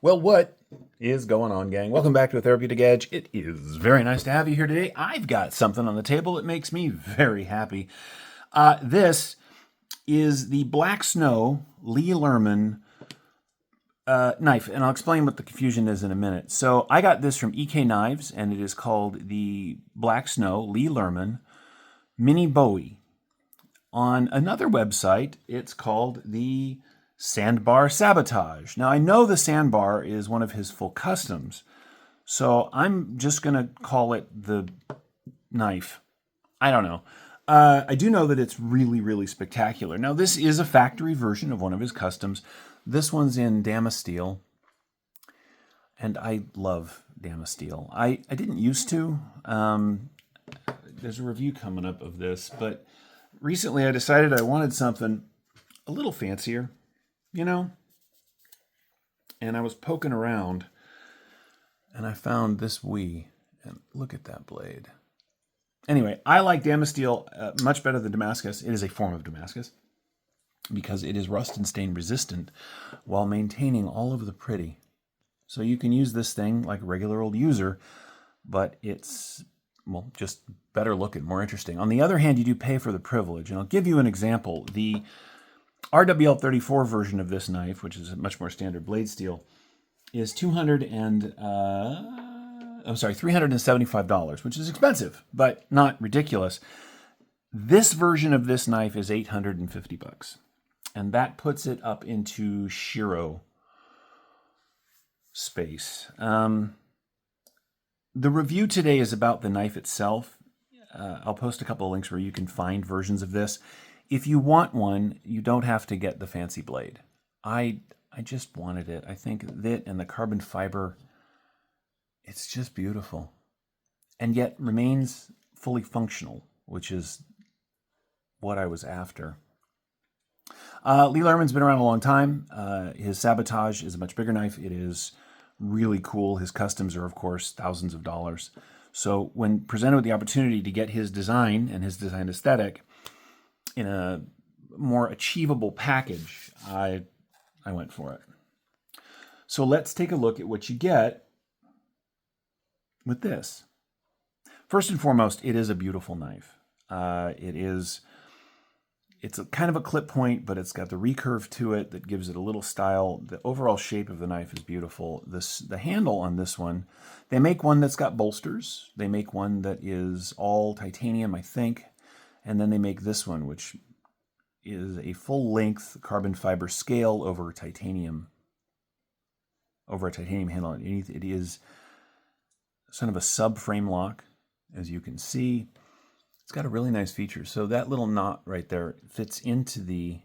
Well, what is going on, gang? Welcome back to A Therapeutic Edge. It is very nice to have you here today. I've got something on the table that makes me very happy. This is the Blacksnow Lerman knife, and I'll explain what the confusion is in a minute. So I got this from EK Knives, and it is called the Blacksnow Lerman Mini Bowie. On another website, it's called the Sandbar Sabotage. Now, I know the Sandbar is one of his full customs, so I'm just going to call it the knife. I don't know. I do know that it's really, really spectacular. Now, this is a factory version of one of his customs. This one's in Damasteel, and I love Damasteel. I didn't used to. There's a review coming up of this, but recently I decided I wanted something a little fancier, you know? And I was poking around, and I found this Wii, and look at that blade. Anyway, I like Damasteel much better than Damascus. It is a form of Damascus because it is rust and stain resistant while maintaining all of the pretty. So you can use this thing like a regular old user, but it's, well, just better looking, more interesting. On the other hand, you do pay for the privilege, and I'll give you an example. The RWL-34 version of this knife, which is a much more standard blade steel, is $375, which is expensive, but not ridiculous. This version of this knife is $850, and that puts it up into Shiro space. The review today is about the knife itself. I'll post a couple of links where you can find versions of this. If you want one, you don't have to get the fancy blade. I just wanted it. I think that and the carbon fiber, it's just beautiful. And yet remains fully functional, which is what I was after. Lerman's been around a long time. His Sabotage is a much bigger knife. It is really cool. His customs are, of course, thousands of dollars. So when presented with the opportunity to get his design and his design aesthetic in a more achievable package, I went for it. So let's take a look at what you get with this. First and foremost, it is a beautiful knife. It's a kind of a clip point, but it's got the recurve to it that gives it a little style. The overall shape of the knife is beautiful. The handle on this one, they make one that's got bolsters. They make one that is all titanium, I think. And then they make this one, which is a full-length carbon fiber scale over a titanium handle. It is sort of a subframe lock, as you can see. It's got a really nice feature. So that little knot right there fits into the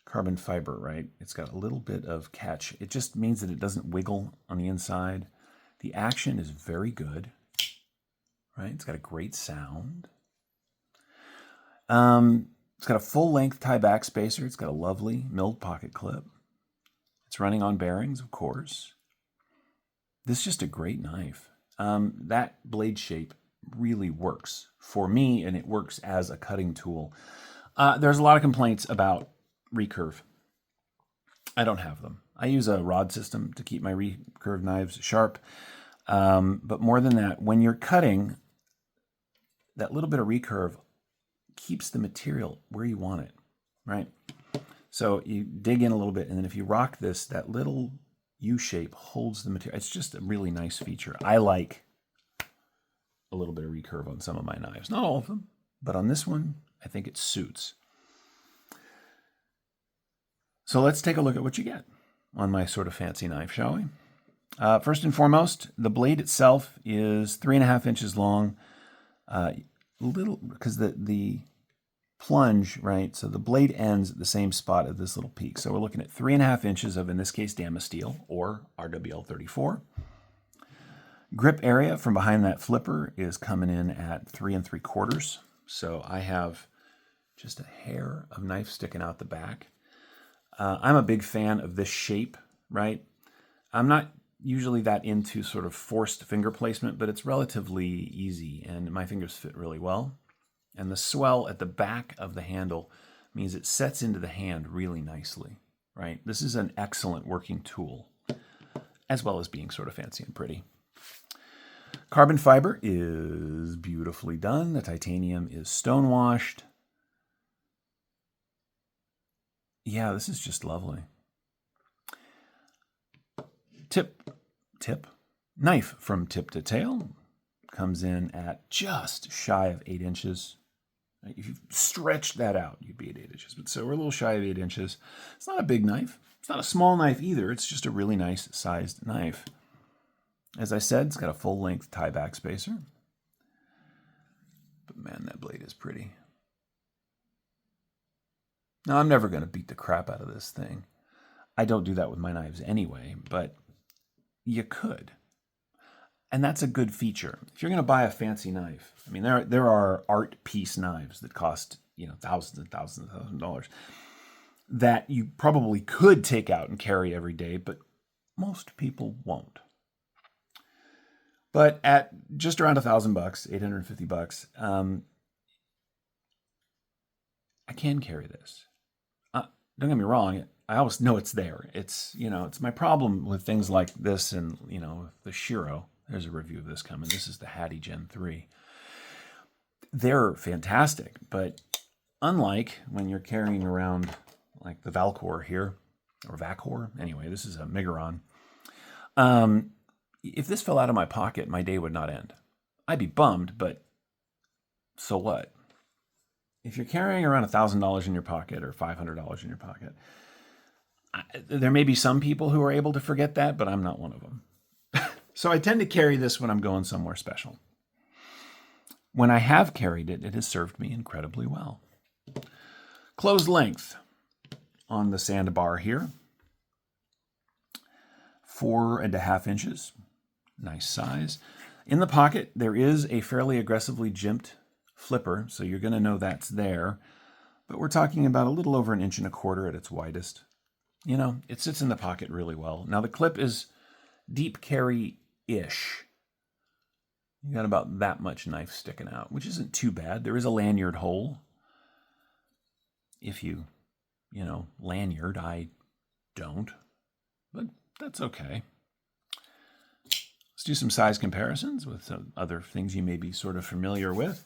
carbon fiber, right? It's got a little bit of catch. It just means that it doesn't wiggle on the inside. The action is very good, right? It's got a great sound. It's got a full-length tie-back spacer. It's got a lovely milled pocket clip. It's running on bearings, of course. This is just a great knife. That blade shape really works for me, and it works as a cutting tool. There's a lot of complaints about recurve. I don't have them. I use a rod system to keep my recurve knives sharp. But more than that, when you're cutting, that little bit of recurve keeps the material where you want it, right? So you dig in a little bit, and then if you rock this, that little U-shape holds the material. It's just a really nice feature. I like a little bit of recurve on some of my knives. Not all of them, but on this one, I think it suits. So let's take a look at what you get on my sort of fancy knife, shall we? First and foremost, the blade itself is 3.5 inches long. Little, because the plunge, right? So the blade ends at the same spot at this little peak. So we're looking at 3.5 inches of, in this case, Damasteel or RWL-34. Grip area from behind that flipper is coming in at 3 3/4. So I have just a hair of knife sticking out the back. I'm a big fan of this shape, right? I'm not usually that into sort of forced finger placement, but it's relatively easy and my fingers fit really well. And the swell at the back of the handle means it sets into the hand really nicely. right? This is an excellent working tool, as well as being sort of fancy and pretty. Carbon fiber is beautifully done. The titanium is stonewashed. Yeah, this is just lovely. Knife from tip to tail comes in at just shy of 8 inches. If you stretched that out, you'd be at 8 inches. But so we're a little shy of 8 inches. It's not a big knife. It's not a small knife either. It's just a really nice sized knife. As I said, it's got a full-length tie-back spacer. But man, that blade is pretty. Now, I'm never going to beat the crap out of this thing. I don't do that with my knives anyway, but you could. And that's a good feature. If you're going to buy a fancy knife, I mean, there are art piece knives that cost, thousands and thousands of dollars that you probably could take out and carry every day, but most people won't. But at just around $1,000, $850, I can carry this. Don't get me wrong. I always know it's there. It's my problem with things like this and, the Shiro. There's a review of this coming. This is the Hattie Gen 3. They're fantastic, but unlike when you're carrying around like the Valcor here, or Vacor, anyway, this is a Migaron. If this fell out of my pocket, my day would not end. I'd be bummed, but so what? If you're carrying around $1,000 in your pocket or $500 in your pocket, there may be some people who are able to forget that, but I'm not one of them. So I tend to carry this when I'm going somewhere special. When I have carried it, it has served me incredibly well. Closed length on the sandbar here. 4.5 inches. Nice size. In the pocket, there is a fairly aggressively jimped flipper, so you're going to know that's there. But we're talking about a little over 1.25 inches at its widest. It sits in the pocket really well. Now the clip is deep carry-ish. You got about that much knife sticking out, which isn't too bad. There is a lanyard hole. If you, lanyard, I don't. But that's okay. Let's do some size comparisons with some other things you may be sort of familiar with.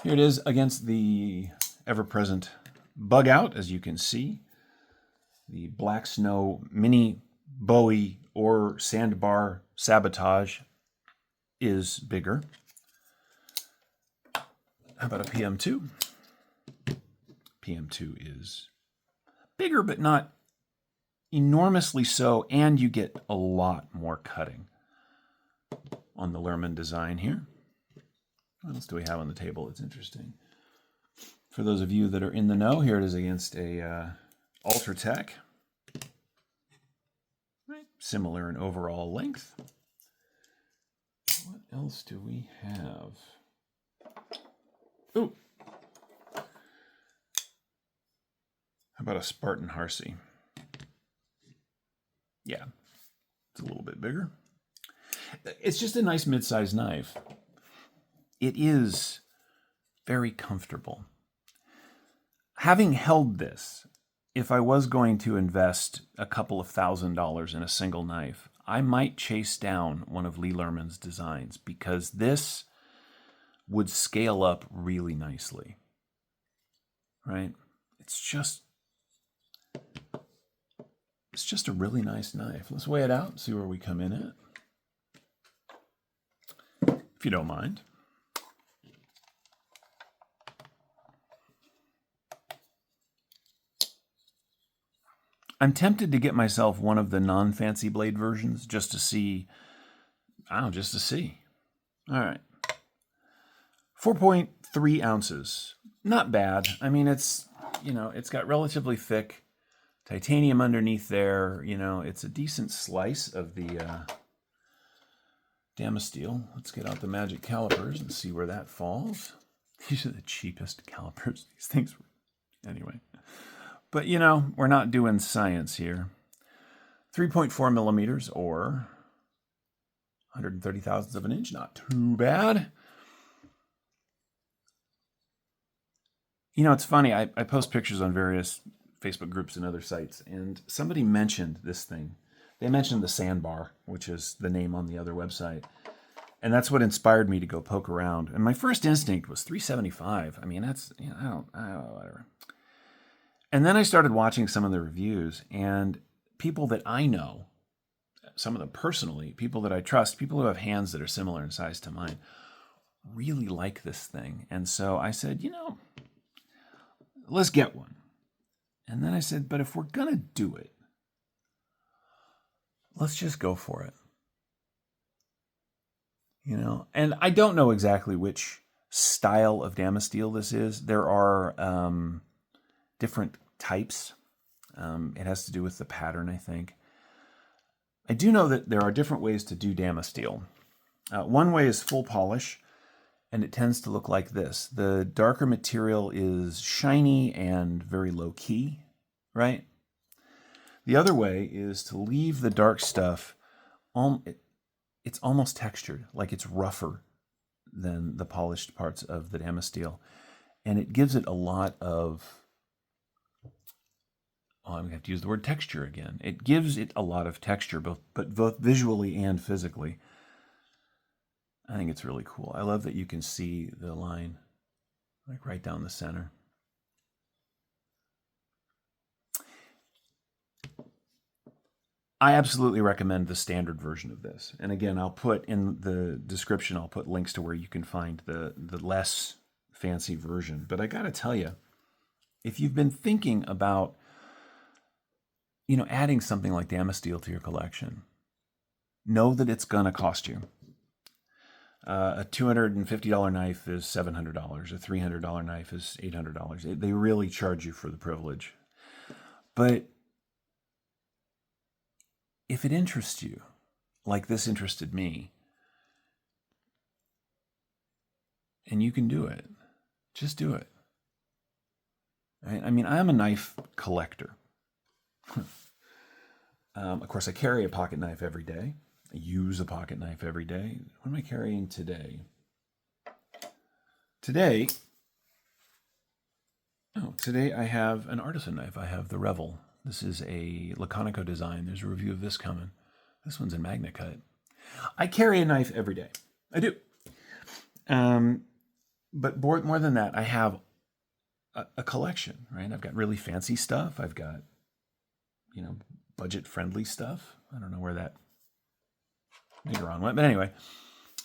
Here it is against the ever-present bug out, as you can see. The Blacksnow Mini Bowie or Sandbar Sabotage is bigger. How about a PM2? PM2 is bigger, but not enormously so, and you get a lot more cutting on the Lerman design here. What else do we have on the table? It's interesting. For those of you that are in the know, here it is against a Ultratech. Right. Similar in overall length. What else do we have? Ooh. How about a Spartan Harsey? Yeah, it's a little bit bigger. It's just a nice mid-sized knife. It is very comfortable. Having held this, if I was going to invest a couple of $1,000s in a single knife, I might chase down one of Lee Lerman's designs because this would scale up really nicely, right? It's just a really nice knife. Let's weigh it out, see where we come in at, if you don't mind. I'm tempted to get myself one of the non-fancy blade versions just to see. All right. 4.3 ounces. Not bad. I mean, it's got relatively thick titanium underneath there. It's a decent slice of the Damasteel. Let's get out the magic calipers and see where that falls. These are the cheapest calipers. These things were... Anyway. But, we're not doing science here. 3.4 millimeters or 130 thousandths of an inch. Not too bad. It's funny. I post pictures on various Facebook groups and other sites, and somebody mentioned this thing. They mentioned the Sandbar, which is the name on the other website. And that's what inspired me to go poke around. And my first instinct was $375. I mean, that's, whatever. And then I started watching some of the reviews, and people that I know, some of them personally, people that I trust, people who have hands that are similar in size to mine, really like this thing. And so I said, let's get one. And then I said, but if we're going to do it, let's just go for it. And I don't know exactly which style of Damasteel this is. There are different types. It has to do with the pattern, I think. I do know that there are different ways to do Damasteel. One way is full polish, and it tends to look like this. The darker material is shiny and very low-key, right? The other way is to leave the dark stuff, it's almost textured, like it's rougher than the polished parts of the Damasteel. And it gives it a lot of, I'm going to have to use the word texture again. It gives it a lot of texture, both visually and physically. I think it's really cool. I love that you can see the line like right down the center. I absolutely recommend the standard version of this. And again, I'll put in the description, I'll put links to where you can find the less fancy version. But I got to tell you, if you've been thinking about, adding something like Damasteel to your collection, know that it's going to cost you. A $250 knife is $700. A $300 knife is $800. They really charge you for the privilege. But if it interests you, like this interested me, and you can do it, just do it. Right? I mean, I'm a knife collector. Of course, I carry a pocket knife every day. I use a pocket knife every day. What am I carrying today? Today I have an artisan knife. I have the Revel. This is a Laconico design. There's a review of this coming. This one's in Magna Cut. I carry a knife every day. I do. But more than that, I have a collection, right? I've got really fancy stuff. I've got, budget-friendly stuff. I don't know where that later on went. But anyway,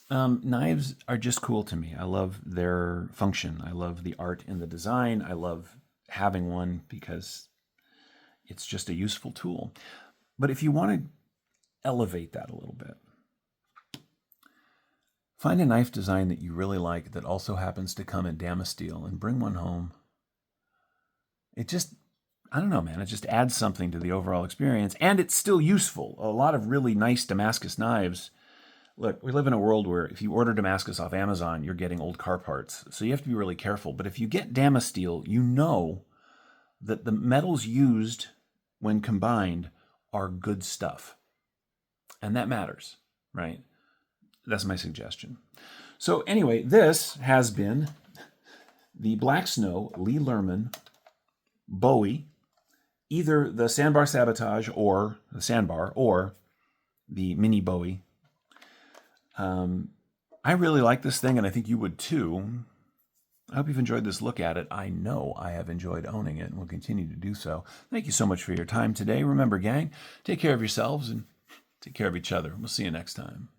knives are just cool to me. I love their function. I love the art in the design. I love having one because it's just a useful tool. But if you want to elevate that a little bit, find a knife design that you really like that also happens to come in Damasteel and bring one home. It just, I don't know, man, it just adds something to the overall experience, and it's still useful. A lot of really nice Damascus knives. Look, we live in a world where if you order Damascus off Amazon, you're getting old car parts. So you have to be really careful. But if you get Damasteel, you know that the metals used when combined are good stuff. And that matters, right? That's my suggestion. So anyway, this has been the Blacksnow Lee Lerman Bowie, either the Sandbar Sabotage or the Sandbar or the Mini Bowie. I really like this thing, and I think you would too. I hope you've enjoyed this look at it. I know I have enjoyed owning it and will continue to do so. Thank you so much for your time today. Remember, gang, take care of yourselves and take care of each other. We'll see you next time.